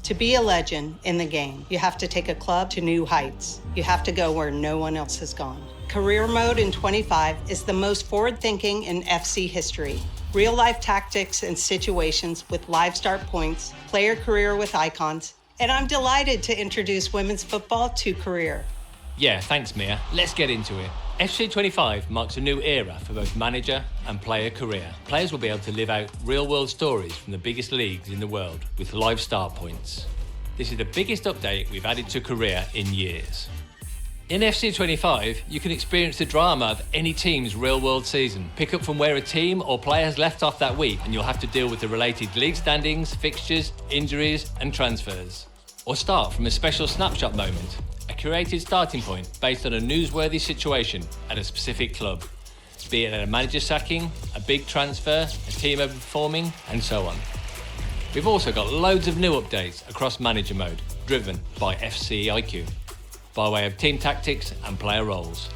To be a legend in the game, you have to take a club to new heights. You have to go where no one else has gone. Career Mode in 25 is the most forward-thinking in FC history. Real-life tactics and situations with live start points, player career with icons, and I'm delighted to introduce women's football to Career. Yeah, thanks Mia. Let's get into it. FC 25 marks a new era for both manager and player career. Players will be able to live out real-world stories from the biggest leagues in the world with live start points. This is the biggest update we've added to Career in years. In FC 25, you can experience the drama of any team's real-world season. Pick up from where a team or player has left off that week, and you'll have to deal with the related league standings, fixtures, injuries and transfers. Or start from a special snapshot moment, a curated starting point based on a newsworthy situation at a specific club, be it a manager sacking, a big transfer, a team overperforming, and so on. We've also got loads of new updates across manager mode, driven by FC IQ, by way of team tactics and player roles.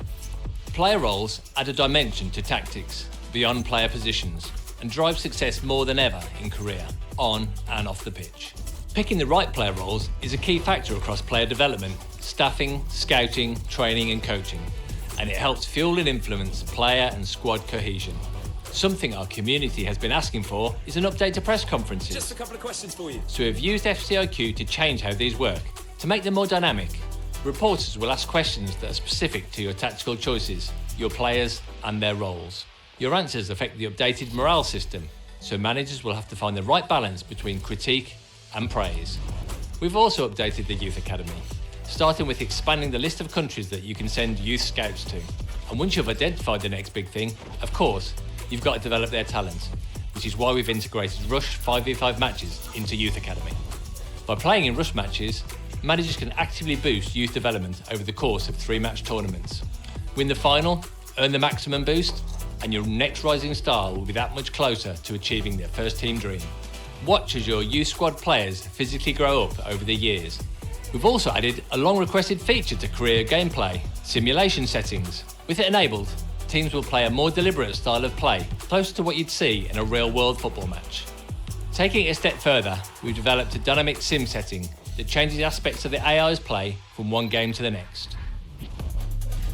Player roles add a dimension to tactics beyond player positions and drive success more than ever in Career, on and off the pitch. Picking the right player roles is a key factor across player development, staffing, scouting, training and coaching, and it helps fuel and influence player and squad cohesion. Something our community has been asking for is an update to press conferences. Just a couple of questions for you. So we've used FCIQ to change how these work, to make them more dynamic. Reporters will ask questions that are specific to your tactical choices, your players and their roles. Your answers affect the updated morale system, so managers will have to find the right balance between critique and praise. We've also updated the Youth Academy, starting with expanding the list of countries that you can send youth scouts to. And once you've identified the next big thing, of course, you've got to develop their talent, which is why we've integrated Rush 5v5 matches into Youth Academy. By playing in Rush matches, managers can actively boost youth development over the course of 3-match tournaments. Win the final, earn the maximum boost, and your next rising star will be that much closer to achieving their first team dream. Watch as your youth squad players physically grow up over the years. We've also added a long-requested feature to Career gameplay, simulation settings. With it enabled, teams will play a more deliberate style of play, closer to what you'd see in a real-world football match. Taking it a step further, we've developed a dynamic sim setting that changes aspects of the AI's play from one game to the next.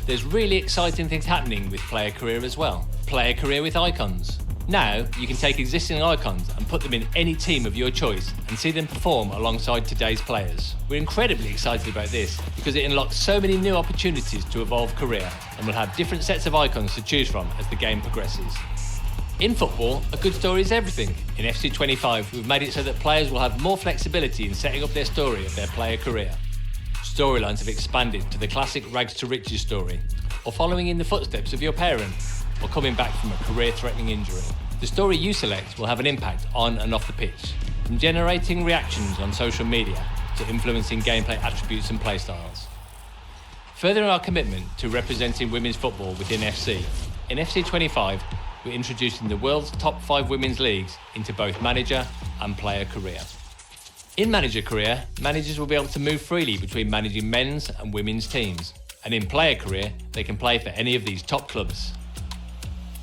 There's really exciting things happening with Player Career as well. Player Career with icons. Now, you can take existing icons and put them in any team of your choice and see them perform alongside today's players. We're incredibly excited about this because it unlocks so many new opportunities to evolve Career, and we'll have different sets of icons to choose from as the game progresses. In football, a good story is everything. In FC 25, we've made it so that players will have more flexibility in setting up their story of their player career. Storylines have expanded to the classic rags to riches story, or following in the footsteps of your parent, or coming back from a career-threatening injury. The story you select will have an impact on and off the pitch, from generating reactions on social media to influencing gameplay attributes and playstyles. Furthering our commitment to representing women's football within FC, in FC 25, we're introducing the world's top 5 women's leagues into both manager and player career. In manager career, managers will be able to move freely between managing men's and women's teams, and in player career, they can play for any of these top clubs.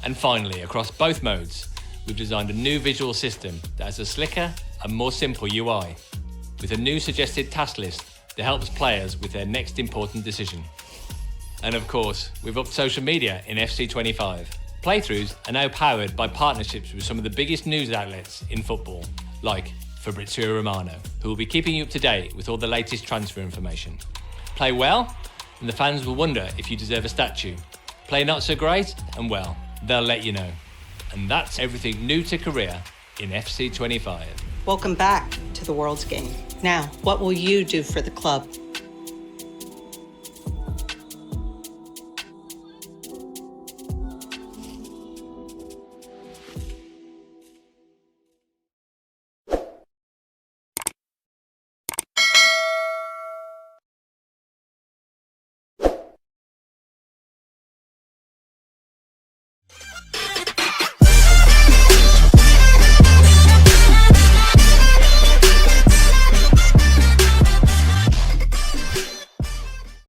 And finally, across both modes, we've designed a new visual system that has a slicker and more simple UI, with a new suggested task list that helps players with their next important decision. And of course, we've upped social media in FC 25. Playthroughs are now powered by partnerships with some of the biggest news outlets in football, like Fabrizio Romano, who will be keeping you up to date with all the latest transfer information. Play well, and the fans will wonder if you deserve a statue. Play not so great, and well, they'll let you know. And that's everything new to Career in FC 25. Welcome back to the world's game. Now, what will you do for the club?